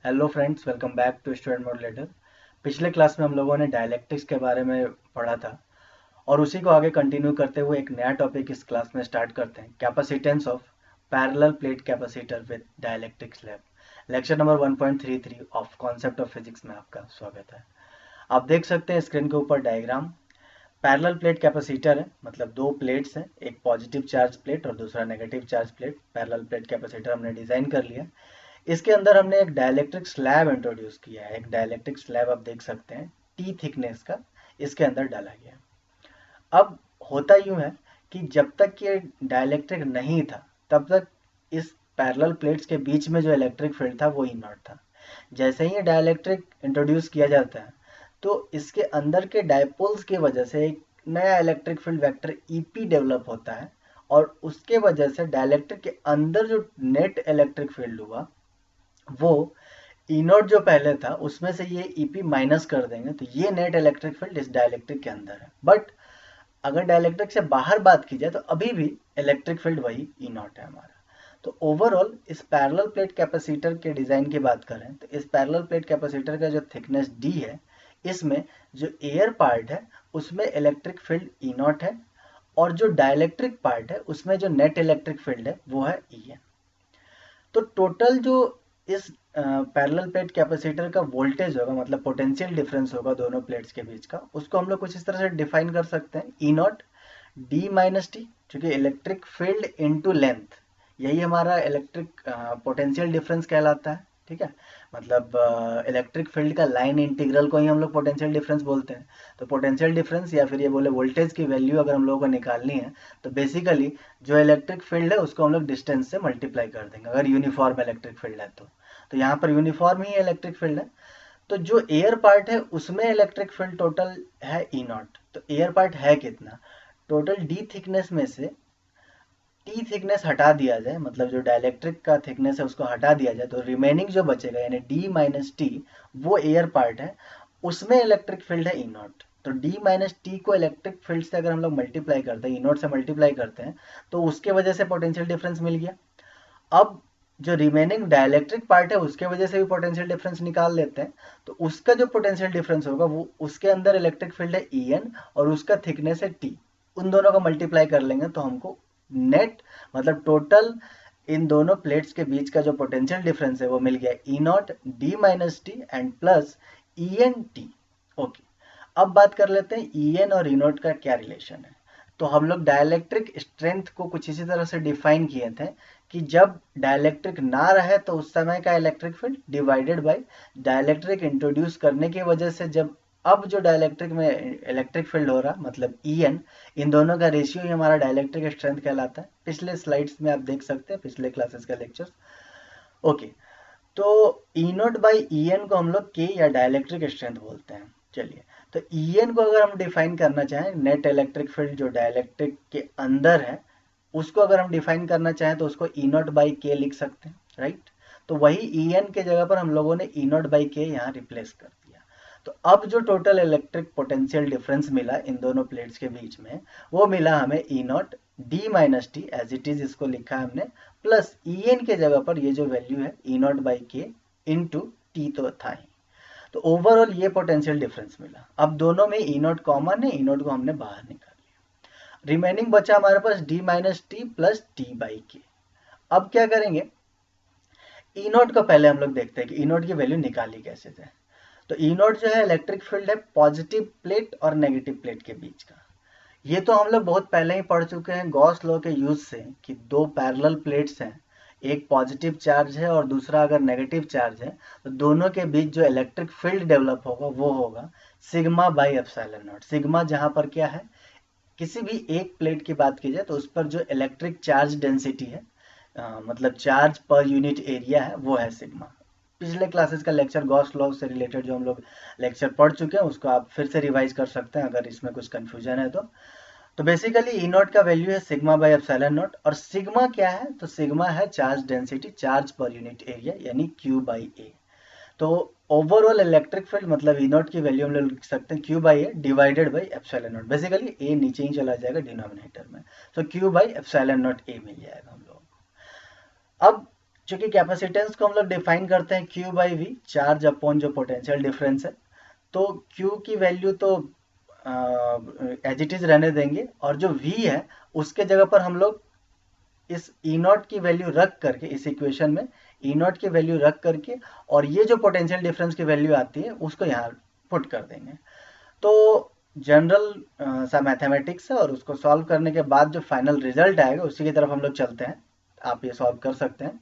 Hello friends, welcome back to student moderator. पिछले class में हम लोगों ने डायलेक्ट्रिक्स के बारे में पढ़ा था और उसी को आगे कंटिन्यू करते हुए एक नया टॉपिक इस क्लास में स्टार्ट करते हैं, capacitance of parallel plate capacitor with dielectric slab. Lecture number 1.33 of concept of physics में आपका स्वागत है। आप देख सकते हैं स्क्रीन के ऊपर डायग्राम। पैरेलल प्लेट कैपेसिटर है, मतलब दो प्लेट्स हैं, एक पॉजिटिव चार्ज प्लेट और दूसरा negative charge plate. Parallel plate capacitor हमने डिजाइन कर लिया। इसके अंदर हमने एक डाइलेक्ट्रिक स्लैब इंट्रोड्यूस किया है। एक डाइलेक्ट्रिक स्लैब आप देख सकते हैं टी थिकनेस का इसके अंदर डाला गया है। अब होता यूं है कि जब तक ये डाइलेक्ट्रिक नहीं था तब तक इस पैरेलल प्लेट्स के बीच में जो इलेक्ट्रिक फील्ड था वो ई नॉट था। जैसे ही डाइलेक्ट्रिक इंट्रोड्यूस किया जाता है तो इसके अंदर के डायपोल्स की वजह से एक नया electric field vector EP develop होता है और उसके वजह से डाइलेक्ट्रिक के अंदर जो नेट इलेक्ट्रिक फील्ड हुआ वो ई नॉट जो पहले था उसमें से ये ईपी माइनस कर देंगे तो ये नेट इलेक्ट्रिक फील्ड इस डाइलेक्ट्रिक के अंदर है। बट अगर डाइलेक्ट्रिक से बाहर बात की जाए तो अभी भी इलेक्ट्रिक फील्ड वही ई नॉट है हमारा। तो ओवरऑल इस पैरेलल प्लेट कैपेसिटर के डिजाइन की बात करें तो इस पैरेलल प्लेट कैपेसिटर का जो थिकनेस डी है, इसमें जो एयर पार्ट है उसमें इलेक्ट्रिक फील्ड ई नॉट है और जो डाइलेक्ट्रिक पार्ट है उसमें जो नेट इलेक्ट्रिक फील्ड है वो है ई एन। तो टोटल जो इस पैरेलल प्लेट कैपेसिटर का वोल्टेज होगा, मतलब पोटेंशियल डिफरेंस होगा दोनों प्लेट्स के बीच का, उसको हम लोग कुछ इस तरह से डिफाइन कर सकते हैं, ई नॉट डी माइनस टी, क्योंकि इलेक्ट्रिक फील्ड इनटू लेंथ, यही हमारा इलेक्ट्रिक पोटेंशियल डिफरेंस कहलाता है। ठीक है, मतलब इलेक्ट्रिक फील्ड का लाइन इंटीग्रल को ही हम लोग पोटेंशियल डिफरेंस बोलते हैं। तो पोटेंशियल डिफरेंस या फिर ये बोले वोल्टेज की वैल्यू अगर हम लोगों को निकालनी है तो बेसिकली जो इलेक्ट्रिक फील्ड है उसको हम लोग डिस्टेंस से मल्टीप्लाई कर देंगे, अगर यूनिफॉर्म इलेक्ट्रिक फील्ड है तो यहाँ पर यूनिफॉर्म ही इलेक्ट्रिक फील्ड है। तो जो एयर पार्ट है उसमें इलेक्ट्रिक फील्ड टोटल है ई नॉट। तो एयर पार्ट है कितना, टोटल डी थिकनेस में से टी थिकनेस हटा दिया जाए, मतलब जो डाइलेक्ट्रिक का थिकनेस है उसको हटा दिया जाए तो रिमेनिंग जो बचेगा यानी डी माइनस टी, वो एयर पार्ट है, उसमें इलेक्ट्रिक फील्ड है ई नॉट। तो डी माइनस टी को इलेक्ट्रिक फील्ड से अगर हम लोग मल्टीप्लाई करते हैं, ई नॉट से मल्टीप्लाई करते हैं, तो उसके वजह से पोटेंशियल डिफरेंस मिल गया। अब जो रिमेनिंग डाइलेक्ट्रिक पार्ट है उसके वजह से भी पोटेंशियल डिफरेंस निकाल लेते हैं। तो उसका जो पोटेंशियल डिफरेंस होगा वो उसके अंदर इलेक्ट्रिक फील्ड है ई एन और उसका थिकनेस है टी, उन दोनों को मल्टीप्लाई कर लेंगे तो हमको नेट, मतलब टोटल इन दोनों प्लेट्स के बीच का जो पोटेंशियल डिफरेंस है वो मिल गया E naught D minus T and plus E N T. Okay, अब बात कर लेते हैं ई एन और ई नॉट का क्या रिलेशन है। तो हम लोग डाइलेक्ट्रिक स्ट्रेंथ को कुछ इसी तरह से डिफाइन किए थे कि जब डाइलेक्ट्रिक ना रहे तो उस समय का electric field divided by dielectric introduce करने की वजह से जब अब जो डाइलेक्ट्रिक में इलेक्ट्रिक फील्ड हो रहा, मतलब ई एन, इन दोनों का रेशियो ही हमारा डाइलेक्ट्रिक स्ट्रेंथ कहलाता है। पिछले स्लाइड्स में आप देख सकते हैं, पिछले क्लासेस का लेक्चर। ओके, तो ई नोट बाई ई एन को हम लोग के या डाइलेक्ट्रिक स्ट्रेंथ बोलते हैं। चलिए, तो ई एन को अगर हम डिफाइन करना चाहें, नेट इलेक्ट्रिक फील्ड जो डाइलेक्ट्रिक के अंदर है उसको अगर हम डिफाइन करना चाहें तो उसको ई नॉट बाई के लिख सकते हैं, राइट। तो वही ई एन के जगह पर हम लोगों ने ई नॉट बाई के यहाँ रिप्लेस कर दिया। तो अब जो टोटल इलेक्ट्रिक पोटेंशियल डिफरेंस मिला इन दोनों प्लेट्स के बीच में वो मिला हमें E naught D minus T, as it is इसको लिखा हमने, प्लस ई एन के जगह पर ये जो वैल्यू है ई नॉट बाई के इंटू टी तो था ही। तो ओवरऑल ये पोटेंशियल डिफरेंस मिला। अब दोनों में ई नॉट कॉमन है, ई नॉट को हमने बाहर निकाल, रिमेनिंग बचा हमारे पास D minus T plus T by K. अब क्या करेंगे, ई नोट को पहले हम लोग देखते हैं कि ई नोट की वैल्यू निकाली कैसे जाए। तो ई नोट जो है इलेक्ट्रिक फील्ड है पॉजिटिव प्लेट और नेगेटिव प्लेट के बीच का। ये तो हम लोग बहुत पहले ही पढ़ चुके हैं गॉस लॉ के यूज से कि दो पैरेलल प्लेट्स हैं, एक पॉजिटिव चार्ज है और दूसरा अगर नेगेटिव चार्ज है तो दोनों के बीच जो इलेक्ट्रिक फील्ड डेवलप होगा वो होगा sigma by epsilon not. Sigma जहां पर क्या है, किसी भी एक प्लेट की बात की जाए तो उस पर जो इलेक्ट्रिक चार्ज डेंसिटी है, मतलब चार्ज पर यूनिट एरिया है, वो है सिग्मा। पिछले क्लासेस का लेक्चर गॉस लॉ से रिलेटेड जो हम लोग लेक्चर पढ़ चुके हैं उसको आप फिर से रिवाइज कर सकते हैं अगर इसमें कुछ कंफ्यूजन है तो बेसिकली ई नॉट का वैल्यू है सिग्मा बाई एप्सिलॉन नॉट। और सिग्मा क्या है, तो सिग्मा है charge density, charge per unit area, यानी क्यू बाई ए। तो ओवरऑल इलेक्ट्रिक फील्ड मतलब ई नॉट की वैल्यू हम लोग लिख सकते हैं Q by A divided by epsilon naught. Basically A नीचे ही चला जाएगा डिनोमिनेटर में, तो Q by epsilon naught A मिल जाएगा हम लोग। अब चूंकि कैपेसिटेंस को हम लोग डिफाइन करते हैं Q by V, charge upon जो पोटेंशियल डिफरेंस है, तो Q की वैल्यू तो एज इट इज रहने देंगे, और जो V है उसके जगह पर हम लोग इस E नॉट की वैल्यू रख करके, इस इक्वेशन में E नॉट की वैल्यू रख करके, और ये जो पोटेंशियल डिफरेंस की वैल्यू आती है उसको यहाँ पुट कर देंगे। तो जनरल सा मैथमेटिक्स है, और उसको सॉल्व करने के बाद जो फाइनल रिजल्ट आएगा उसी की तरफ हम लोग चलते हैं। आप ये सॉल्व कर सकते हैं।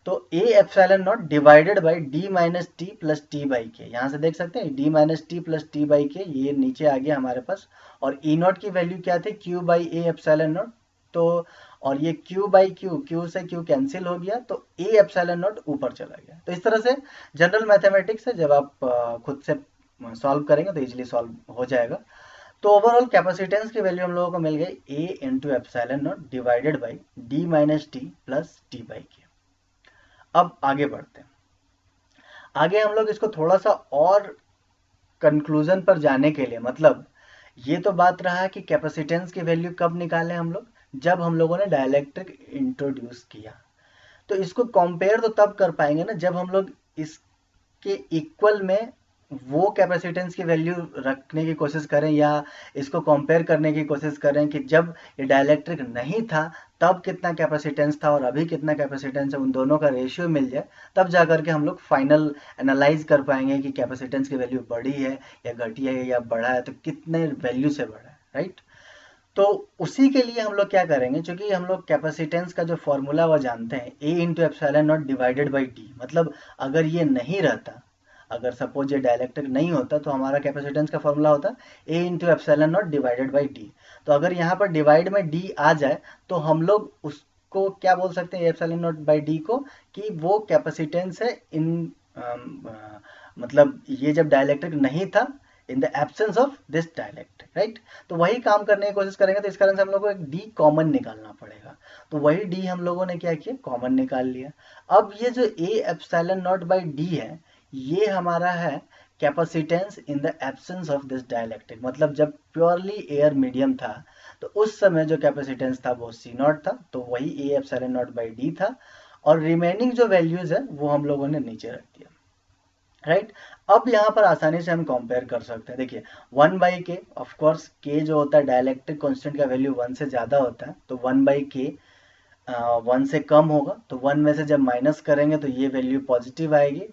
तो A epsilon naught divided by D minus T plus T by के, यहाँ से देख सकते हैं D minus T plus T by के, ये नीचे आ गया हमारे पास। और ई नॉट की वैल्यू क्या थी, Q by A epsilon not. तो और ये क्यू बाई क्यू, क्यू से क्यू कैंसिल हो गया, तो ए एप्सिलॉन नॉट ऊपर चला गया। तो इस तरह से जनरल मैथमेटिक्स है, जब आप खुद से सॉल्व करेंगे तो इजीली सॉल्व हो जाएगा। तो ओवरऑल कैपेसिटेंस की वैल्यू हम लोगों को मिल गई A into epsilon naught divided by D minus T plus T by K. अब आगे बढ़ते हैं। आगे हम लोग इसको थोड़ा सा और कंक्लूजन पर जाने के लिए, मतलब ये तो बात रहा कि कैपेसिटेंस की वैल्यू कब निकालें हम लोग, जब हम लोगों ने डाइलेक्ट्रिक इंट्रोड्यूस किया। तो इसको कंपेयर तो तब कर पाएंगे ना जब हम लोग इसके इक्वल में वो कैपेसिटेंस की वैल्यू रखने की कोशिश करें, या इसको कंपेयर करने की कोशिश करें कि जब ये डाइलेक्ट्रिक नहीं था तब कितना कैपेसिटेंस था और अभी कितना कैपेसिटेंस है, उन दोनों का रेशियो मिल जाए, तब जा करके हम लोग फाइनल एनालाइज कर पाएंगे कि कैपेसिटेंस की वैल्यू बढ़ी है या घटी है या बढ़ा है, तो कितने वैल्यू से बढ़ा है, राइट। तो उसी के लिए हम लोग क्या करेंगे, क्योंकि हम लोग कैपेसिटेंस का जो फॉर्मूला वो जानते हैं, A into epsilon naught divided by D. मतलब अगर ये नहीं रहता, अगर सपोज ये डाइलेक्ट्रिक नहीं होता, तो हमारा कैपेसिटेंस का फॉर्मूला होता A into epsilon naught divided by D. तो अगर यहाँ पर डिवाइड में डी आ जाए तो हम लोग उसको क्या बोल सकते हैं, एप्सिलॉन नॉट बाई डी को, कि वो कैपेसिटेंस है इन मतलब ये जब डाइलेक्ट्रिक नहीं था, in the absence of this dielectric, right. तो वही काम करने की कोशिश करेंगे, तो इस कारण से हम लोग को एक डी कॉमन निकालना पड़ेगा। तो वही डी हम लोगों ने क्या किया, कॉमन निकाल लिया। अब ये जो A epsilon not by D है, ये हमारा है capacitance in the absence of this dielectric. मतलब जब प्योरली एयर मीडियम था तो उस समय जो कैपेसिटेंस था वो सी नॉट था, तो वही A epsilon not by D था। और रिमेनिंग जो वैल्यूज है वो हम लोगों ने नीचे रख दिया, राइट। अब यहाँ पर आसानी से हम कंपेयर कर सकते हैं। देखिए 1 बाई के, ऑफकोर्स के जो होता है डाइलेक्ट्रिक कांस्टेंट का वैल्यू 1 से ज़्यादा होता है, तो 1 बाई के 1 से कम होगा, तो 1 में से जब माइनस करेंगे तो ये वैल्यू पॉजिटिव आएगी,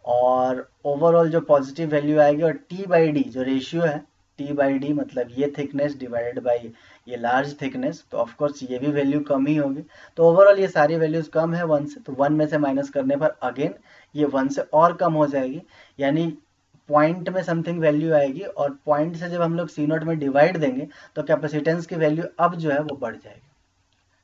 और ओवरऑल जो पॉजिटिव वैल्यू आएगी, और टी बाई डी जो रेशियो है, टी बाई डी मतलब ये थिकनेस डिवाइडेड बाई ये लार्ज थिकनेस, तो ऑफकोर्स ये भी वैल्यू कम ही होगी। तो ओवरऑल ये सारी वैल्यूज कम है 1 से, तो 1 में से माइनस करने पर अगेन ये 1 से और कम हो जाएगी, यानी पॉइंट में समथिंग वैल्यू आएगी, और पॉइंट से जब हम लोग सी नॉट में डिवाइड देंगे तो कैपेसिटेंस की वैल्यू अब जो है वो बढ़ जाएगी,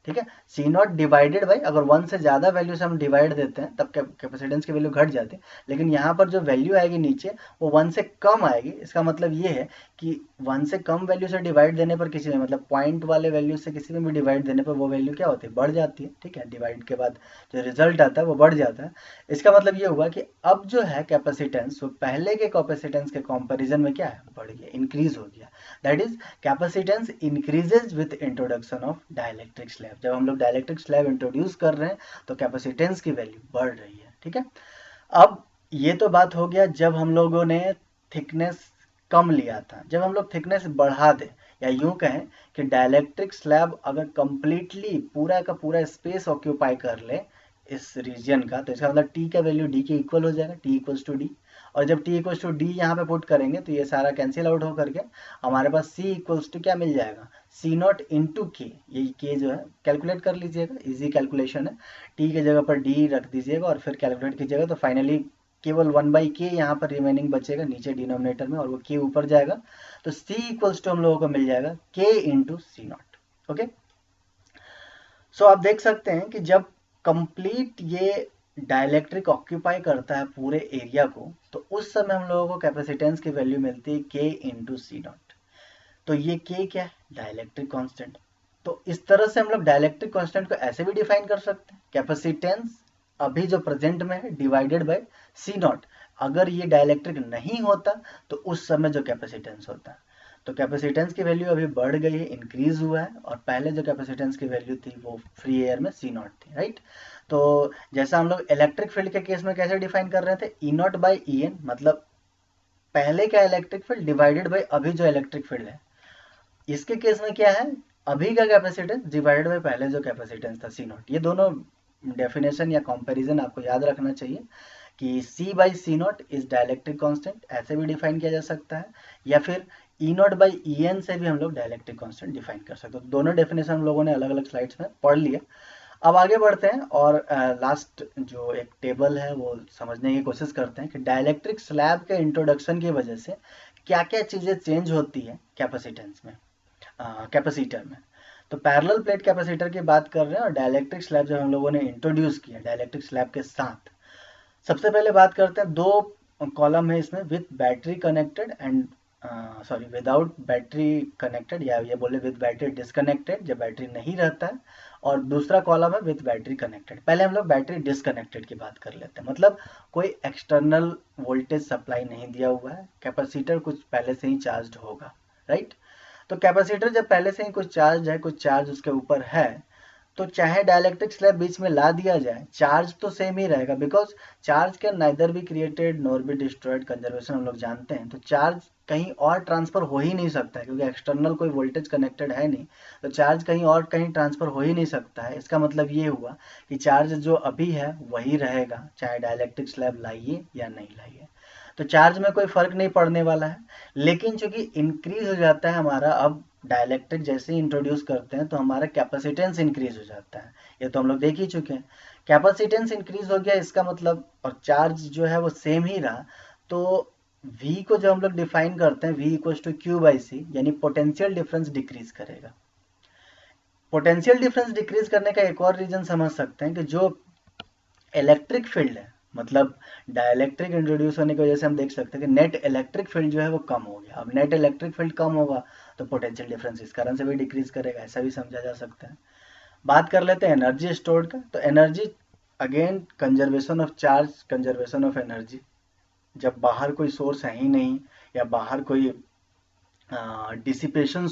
ठीक है। सी नॉट डिवाइडेड बाई, अगर 1 से ज़्यादा वैल्यू से हम डिवाइड देते हैं तब कैपेसिटेंस की वैल्यू घट जाती है, लेकिन यहाँ पर जो वैल्यू आएगी नीचे वो 1 से कम आएगी। इसका मतलब ये है कि 1 से कम वैल्यू से डिवाइड देने पर किसी में, मतलब पॉइंट वाले वैल्यू से किसी में भी डिवाइड देने पर वो वैल्यू क्या होती है, बढ़ जाती है, ठीक है। डिवाइड के बाद जो रिजल्ट आता है वो बढ़ जाता है। इसका मतलब ये हुआ कि अब जो है कैपेसिटेंस वो पहले के कैपेसिटेंस के कंपेरिजन में क्या है, बढ़ गया, इंक्रीज हो गया। That is capacitance increases with introduction of dielectric slab. जब हम लोग डाइलेक्ट्रिक स्लैब इंट्रोड्यूस कर रहे हैं तो कैपेसिटेंस की वैल्यू बढ़ रही है, ठीक है। अब ये तो बात हो गया जब हम लोगों ने थिकनेस कम लिया था। जब हम लोग थिकनेस बढ़ा दें, या यूं कहें कि डाइलेक्ट्रिक स्लैब अगर कंप्लीटली पूरा का पूरा स्पेस ऑक्यूपाई कर ले इस रीजन का, तो इसका मतलब टी का वैल्यू डी के इक्वल हो जाएगा, टी इक्वल्स टू डी। और जब टी इक्वल्स टू डी यहाँ पे पुट करेंगे तो ये सारा कैंसिल आउट हो करके हमारे पास सी इक्वल्स टू क्या मिल जाएगा, सी नॉट इंटू के। ये के जो है कैलकुलेट कर लीजिएगा, इजी कैलकुलेशन है। टी की जगह पर डी रख दीजिएगा और फिर कैलकुलेट कीजिएगा, तो फाइनली केवल 1 बाई के यहाँ पर रिमेनिंग बचेगा नीचे डिनोमिनेटर में, और वो के ऊपर जाएगा। तो सी इक्वल्स टू हम लोगों को मिल जाएगा के इंटू सी नॉट, ओके। सो आप देख सकते हैं कि जब कंप्लीट ये डाइलेक्ट्रिक ऑक्यूपाई करता है पूरे एरिया को, तो उस समय हम लोगों को कैपेसिटेंस की वैल्यू मिलती है के इंटू सी नॉट। तो ये के क्या है, डाइलेक्ट्रिक कांस्टेंट। तो इस तरह से हम लोग डाइलेक्ट्रिक कांस्टेंट को ऐसे भी डिफाइन कर सकते हैं, कैपेसिटेंस अभी जो प्रेजेंट में है डिवाइडेड बाय सी नॉट। अगर ये डाइलेक्ट्रिक नहीं होता तो उस समय जो कैपेसिटेंस होता है, तो कैपेसिटेंस की वैल्यू अभी बढ़ गई है, इंक्रीज हुआ है, और पहले जो कैपेसिटेंस की वैल्यू थी वो फ्री एयर में सी नॉट थी, राइट। तो जैसा हम लोग इलेक्ट्रिक फील्ड के केस में कैसे डिफाइन कर रहे थे, ई नॉट बाई ई एन, मतलब पहले का इलेक्ट्रिक फील्ड डिवाइडेड बाई अभी जो इलेक्ट्रिक फील्ड है। इसके केस में क्या है, अभी का कैपेसिटेंस डिवाइडेड बाई पहले जो कैपेसिटेंस था सी नॉट। ये दोनों डेफिनेशन या कंपैरिजन आपको याद रखना चाहिए कि C by C naught is dielectric constant, ऐसे भी डिफाइन किया जा सकता है, या फिर E naught by E N से भी हम लोग डायलेक्ट्रिक कांस्टेंट डिफाइन कर सकते हैं। तो दोनों डेफिनेशन हम लोगों ने अलग अलग स्लाइड्स में पढ़ लिया। अब आगे बढ़ते हैं और लास्ट जो एक टेबल है वो समझने की कोशिश करते हैं कि डायलेक्ट्रिक स्लैब के इंट्रोडक्शन की वजह से क्या क्या चीज़ें चेंज होती है कैपेसिटेंस में, कैपेसिटर में। तो पैरेलल प्लेट कैपेसिटर की बात कर रहे हैं, और डायलेक्ट्रिक स्लैब जब हम लोगों ने इंट्रोड्यूस किया डायलेक्ट्रिक स्लैब के साथ, सबसे पहले बात करते हैं, दो कॉलम है इसमें, with battery connected and sorry without battery connected, या ये बोले विथ बैटरी डिसकनेक्टेड जब बैटरी नहीं रहता है, और दूसरा कॉलम है विथ बैटरी कनेक्टेड। पहले हम लोग बैटरी डिसकनेक्टेड की बात कर लेते हैं, मतलब कोई एक्सटर्नल वोल्टेज सप्लाई नहीं दिया हुआ है, कैपेसिटर कुछ पहले से ही चार्ज होगा, राइट। तो कैपेसिटर जब पहले से ही कुछ चार्ज है, कुछ चार्ज उसके ऊपर है, तो चाहे डायलेक्ट्रिक स्लैब बीच में ला दिया जाए, चार्ज तो सेम ही रहेगा, because charge can neither be created nor be destroyed, conservation हम लोग जानते हैं। तो चार्ज कहीं और ट्रांसफर हो ही नहीं सकता है, क्योंकि एक्सटर्नल कोई वोल्टेज कनेक्टेड है नहीं, तो चार्ज कहीं और कहीं ट्रांसफर हो ही नहीं सकता है। इसका मतलब ये हुआ कि चार्ज जो अभी है वही रहेगा, चाहे डायलेक्ट्रिक स्लैब लाइए या नहीं लाइए। तो चार्ज में कोई फर्क नहीं पड़ने वाला है। लेकिन चूंकि इंक्रीज हो जाता है हमारा, अब डायलेक्ट्रिक जैसे ही इंट्रोड्यूस करते हैं तो हमारा कैपेसिटेंस इंक्रीज हो जाता है, ये तो हम लोग देख ही चुके हैं। कैपेसिटेंस इंक्रीज हो गया, इसका मतलब, और चार्ज जो है वो सेम ही रहा, तो V को जब हम लोग डिफाइन करते हैं, V equal to Q by C, यानी पोटेंशियल डिफरेंस डिक्रीज करेगा। पोटेंशियल डिफरेंस डिक्रीज करने का एक और रीजन समझ सकते हैं कि जो इलेक्ट्रिक फील्ड है, मतलब डायलेक्ट्रिक इंट्रोड्यूस होने की वजह से हम देख सकते हैं कि नेट इलेक्ट्रिक फील्ड जो है वो कम हो गया। अब नेट इलेक्ट्रिक फील्ड कम होगा तो पोटेंशियल डिफरेंस इस कारण से भी डिक्रीज करेगा, ऐसा भी समझा जा सकता है। बात कर लेते हैं एनर्जी स्टोर्ड का। तो energy again conservation of charge, conservation of energy. जब बाहर कोई सोर्स है ही नहीं, या बाहर कोई डिसिपेशन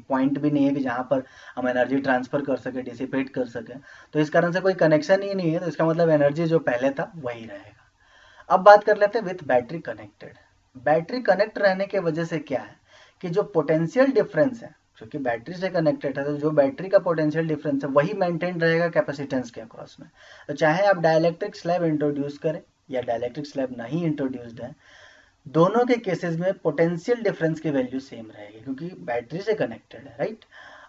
पॉइंट भी नहीं है कि जहाँ पर हम एनर्जी ट्रांसफर कर सके, डिसिपेट कर सके, तो इस कारण से कोई कनेक्शन ही नहीं है, तो इसका मतलब एनर्जी जो पहले था वही रहेगा। अब बात कर लेते हैं with battery connected. Battery connect रहने के वजह से क्या है कि जो पोटेंशियल डिफरेंस है, क्योंकि बैटरी से कनेक्टेड है, तो जो बैटरी का पोटेंशियल डिफरेंस है वही मेंटेन रहेगा कैपेसिटेंस के अक्रॉस में। तो चाहे आप डायलेक्ट्रिक स्लैब इंट्रोड्यूस करें या डायलेक्ट्रिक स्लैब नहीं इंट्रोड्यूस्ड है, दोनों के केसेस में पोटेंशियल डिफरेंस की वैल्यू सेम रहेगी, क्योंकि बैटरी से कनेक्टेड है, राइट।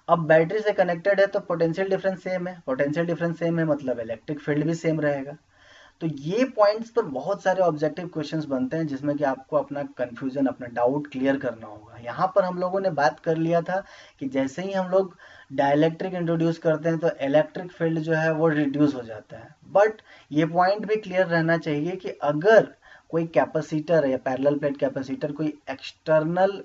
अब बैटरी से कनेक्टेड है तो पोटेंशियल डिफरेंस सेम है, पोटेंशियल डिफरेंस सेम है मतलब इलेक्ट्रिक फील्ड भी सेम रहेगा। तो ये पॉइंट्स पर बहुत सारे ऑब्जेक्टिव क्वेश्चंस बनते हैं, जिसमें कि आपको अपना कंफ्यूजन, अपना डाउट क्लियर करना होगा। यहाँ पर हम लोगों ने बात कर लिया था कि जैसे ही हम लोग डायलेक्ट्रिक इंट्रोड्यूस करते हैं तो इलेक्ट्रिक फील्ड जो है वो रिड्यूस हो जाता है। बट ये पॉइंट भी क्लियर रहना चाहिए कि अगर कोई कैपेसिटर है या पैरेलल प्लेट कैपेसिटर कोई एक्सटर्नल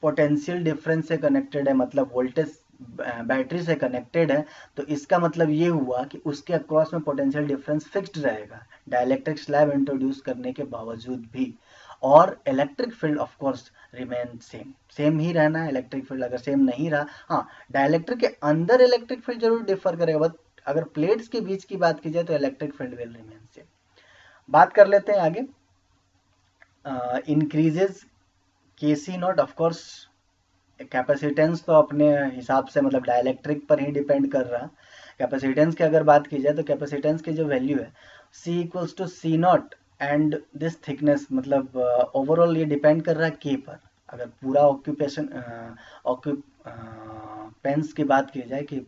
पोटेंशियल डिफरेंस से कनेक्टेड है, मतलब वोल्टेज बैटरी से कनेक्टेड है, तो इसका मतलब ये हुआ कि उसके अक्रॉस में पोटेंशियल डिफरेंस फिक्स्ड रहेगा डायलेक्ट्रिक स्लैब इंट्रोड्यूस करने के बावजूद भी। और electric field of course remain same, same ही रहना है। इलेक्ट्रिक फील्ड अगर सेम नहीं रहा, हाँ डायलेक्ट्रिक के अंदर इलेक्ट्रिक फील्ड जरूर डिफर करेगा, बट अगर प्लेट्स के बीच की बात की जाए तो electric field will remain same. बात कर लेते हैं आगे, इंक्रीजेज के सी नॉट। ऑफकोर्स कैपेसिटेंस तो अपने हिसाब से, मतलब डायलेक्ट्रिक पर ही डिपेंड कर रहा। कैपेसिटेंस की अगर बात की जाए तो कैपेसिटेंस की जो वैल्यू है C equals to C naught and this thickness, मतलब ओवरऑल ये डिपेंड कर रहा है के पर। अगर पूरा ऑक्यूपेशन ऑक्यूपेंस की बात की जाए कि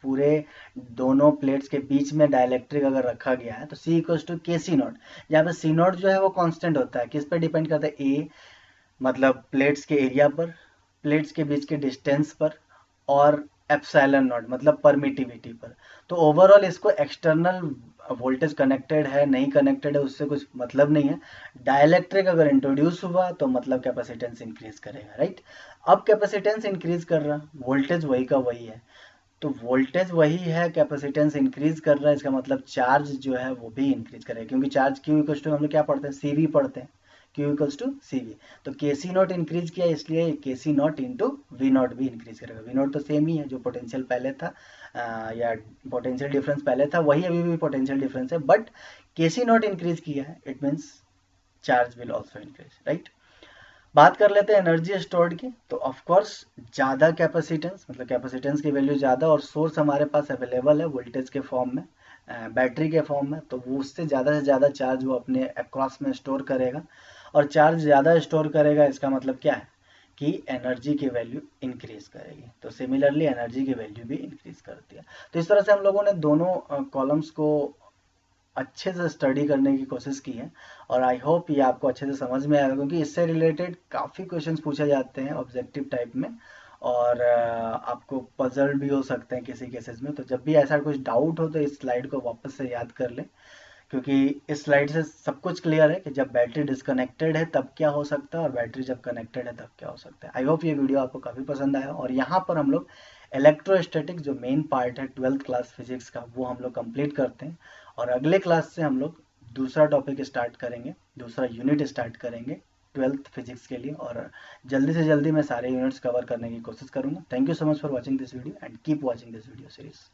पूरे दोनों प्लेट्स के बीच में डायलेक्ट्रिक अगर रखा गया है, तो C इक्वल्स टू के सी नॉट, जहाँ पे सी नॉट जो है वो कांस्टेंट होता है, किस पे डिपेंड करता है, ए मतलब प्लेट्स के एरिया पर, प्लेट्स के बीच के डिस्टेंस पर, और एप्सिलॉन नॉट मतलब परमिटिविटी पर। तो ओवरऑल इसको एक्सटर्नल वोल्टेज कनेक्टेड है नहीं कनेक्टेड है उससे कुछ मतलब नहीं है। डायलेक्ट्रिक अगर इंट्रोड्यूस हुआ तो मतलब कैपेसिटेंस इंक्रीज करेगा, राइट। अब कैपेसिटेंस इंक्रीज कर रहा, वोल्टेज वही का वही है, तो वोल्टेज वही है, कैपेसिटेंस इंक्रीज कर रहा है, इसका मतलब चार्ज जो है वो भी इंक्रीज करेगा, क्योंकि चार्ज क्यू इक्वल टू हम लोग क्या पढ़ते हैं, सीवी पढ़ते हैं, Q equals to C V. तो के सी नॉट इंक्रीज किया इसलिए K C naught into V naught भी इंक्रीज करेगा। वी नॉट तो सेम ही है, जो पोटेंशियल पहले था या पोटेंशियल डिफरेंस पहले था वही अभी भी पोटेंशियल डिफरेंस है, बट के सी नॉट इंक्रीज किया है, it means charge will also increase, right. बात कर लेते हैं एनर्जी स्टोर्ड की। तो ऑफ कोर्स ज़्यादा कैपेसिटेंस, मतलब कैपेसिटेंस की वैल्यू ज़्यादा और सोर्स हमारे पास अवेलेबल है वोल्टेज के फॉर्म में, बैटरी के फॉर्म में, तो वो उससे ज़्यादा से ज़्यादा चार्ज वो अपने अक्रॉस में स्टोर करेगा। और चार्ज ज़्यादा स्टोर करेगा इसका मतलब क्या है कि एनर्जी की वैल्यू इंक्रीज करेगी। तो सिमिलरली एनर्जी की वैल्यू भी इंक्रीज करती है। तो इस तरह से हम लोगों ने दोनों कॉलम्स को अच्छे से स्टडी करने की कोशिश की है और आई होप ये आपको अच्छे से समझ में आएगा, क्योंकि इससे रिलेटेड काफ़ी क्वेश्चंस पूछे जाते हैं ऑब्जेक्टिव टाइप में और आपको पजल भी हो सकते हैं किसी केसेस में। तो जब भी ऐसा कुछ डाउट हो तो इस स्लाइड को वापस से याद कर लें, क्योंकि इस स्लाइड से सब कुछ क्लियर है कि जब बैटरी डिस्कनेक्टेड है तब क्या हो सकता है और बैटरी जब कनेक्टेड है तब क्या हो सकता है। आई होप ये वीडियो आपको काफ़ी पसंद आया और यहाँ पर हम लोग इलेक्ट्रोस्टैटिक जो मेन पार्ट है 12th क्लास फिजिक्स का वो हम लोग कंप्लीट करते हैं और अगले क्लास से हम लोग दूसरा टॉपिक स्टार्ट करेंगे, दूसरा यूनिट स्टार्ट करेंगे 12th फिजिक्स के लिए और जल्दी से जल्दी मैं सारे यूनिट्स कवर करने की कोशिश करूँगा। Thank you so much for watching this video and keep watching this video series.